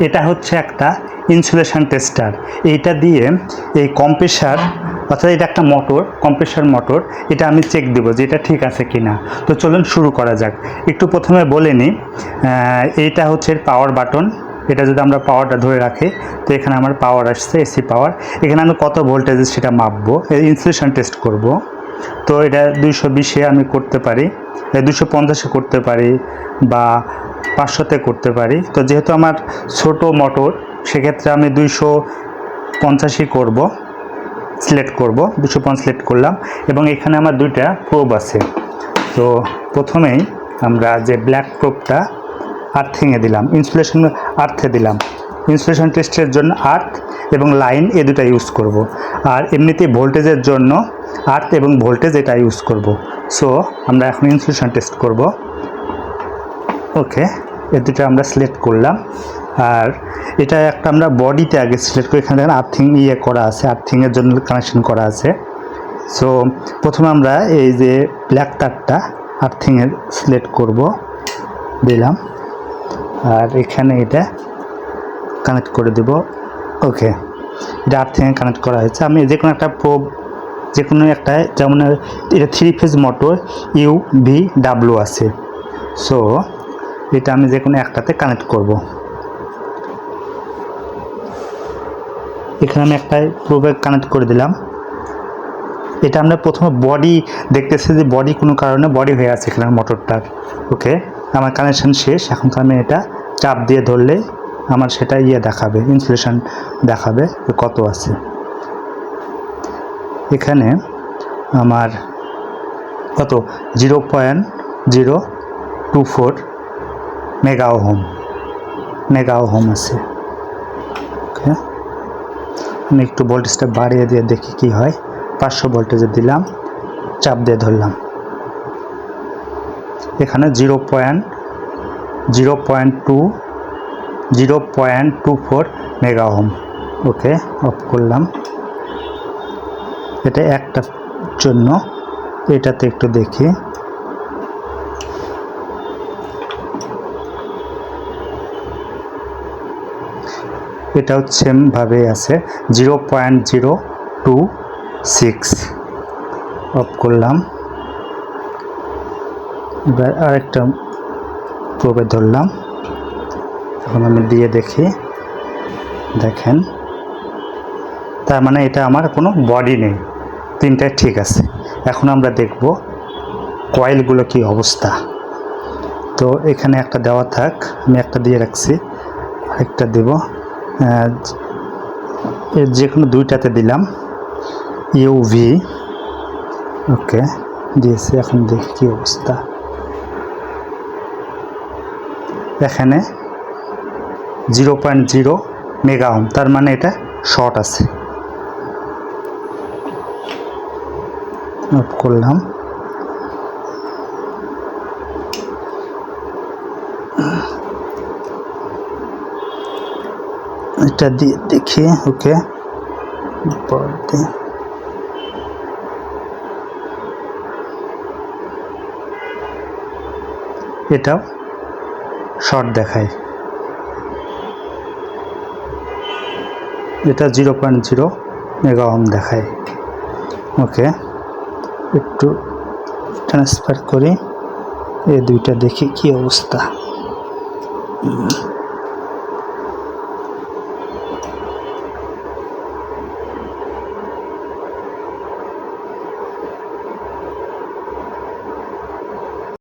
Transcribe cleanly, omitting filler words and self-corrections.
এটা হচ্ছে একটা ইনসুলেশন টেস্টার। এইটা দিয়ে এই কম্প্রেসার, অর্থাৎ এটা একটা মোটর, কম্প্রেসার মোটর, এটা আমি চেক দেব যে এটা ঠিক আছে কি না। তো চলুন শুরু করা যাক। একটু প্রথমে বলে নিই, এইটা হচ্ছে পাওয়ার বাটন। এটা যদি আমরা পাওয়ারটা ধরে রাখি, তো এখানে আমার পাওয়ার আসছে, এসি পাওয়ার। এখানে আমি কত ভোল্টেজ সেটা মাপবো, ইনসুলেশন টেস্ট করব। তো এটা 220-এ আমি করতে পারি, 250-এ করতে পারি, বা 500-তে করতে পারি। তো যেহেতু আমার ছোট মোটর, সেক্ষেত্রে আমি 250-ই করব, সিলেক্ট করব। 250 সিলেক্ট করলাম এবং এখানে আমার দুইটা প্রোব আছে। তো প্রথমেই আমরা যে ব্ল্যাক প্রোবটা আর্থিংয়ে দিলাম, ইনসুলেশন আর্থে দিলাম। ইনসুলেশন টেস্টের জন্য আর্থ এবং লাইন এ দুটা ইউজ করব। আর এমনিতে ভোল্টেজের জন্য আর্থ এবং ভোল্টেজ এটা ইউজ করব। সো আমরা এখন ইনসুলেশন টেস্ট করব। ওকে, এ দুটো আমরা সিলেক্ট করলাম। আর এটা একটা আমরা বডিতে আগে সিলেক্ট করি। এখানে আর্থিং করা আছে, আর্থিংয়ের জন্য কানেকশন করা আছে। সো প্রথমে আমরা এই যে ব্ল্যাক তারটা আর্থিংয়ের সিলেক্ট করব, দিলাম। আর এখানে এটা কানেক্ট করে দেব। ওকে, এটা আর্থিংয়ে কানেক্ট করা হয়েছে। আমি যে কোনো একটা প্রোব, যে কোনো একটা, যেমন এটা 3 ফেজ মোটর UVW আছে। সো এটা আমি যে কোনো একটাতে কানেক্ট করব। এখানে আমি একটা প্রোবে কানেক্ট করে দিলাম। এটা আমরা প্রথমে বডি দেখতেছি যে বডি কোনো কারণে বডি হয়ে আছে এখানে মোটরটার। ওকে, আমার কানেকশন শেষ। এখন তো আমি এটা চাপ দিয়ে ধরলে আমার সেটা দেখাবে, ইনসুলেশন দেখাবে কত আছে। এখানে আমার কত 0.024 মেগা ওহম আছে। ওকে, আমি একটু ভোল্টেজটা বাড়িয়ে দিয়ে দেখি কি হয়। 500 ভোল্টেজে দিলাম, চাপ দিয়ে ধরলাম। এখানে 0.24 মেগা ওহম। ওকে, অফ করলাম। এটা একটা জন্য, এটাতে একটু দেখি। এটাও সেমভাবে আছে, 0.026। অফ করলাম। এবার আরেকটা প্রবে ধরলাম। এখন আমি দিয়ে দেখি, দেখেন, তার মানে এটা আমার কোনো বডি নেই, তিনটাই ঠিক আছে। এখন আমরা দেখব কয়েলগুলো কি অবস্থা। তো এখানে একটা দেওয়া থাক, আমি একটা দিয়ে রাখছি, আরেকটা দেব। যে কোনো দুইটাতে দিলাম UV। ওকে, দিয়েছি। এখন দেখি কি অবস্থা। এখানে 0.0 মেগা ওহম, তার মানে এটা শর্ট আছে। অফ করলাম। এটা দিয়ে দেখি। ওকে, এটাও শর্ট দেখায়। এটা 0.0 মেগা ওহম দেখায়। ওকে, একটু ট্রান্সফার করি, এই দুইটা দেখি কি অবস্থা।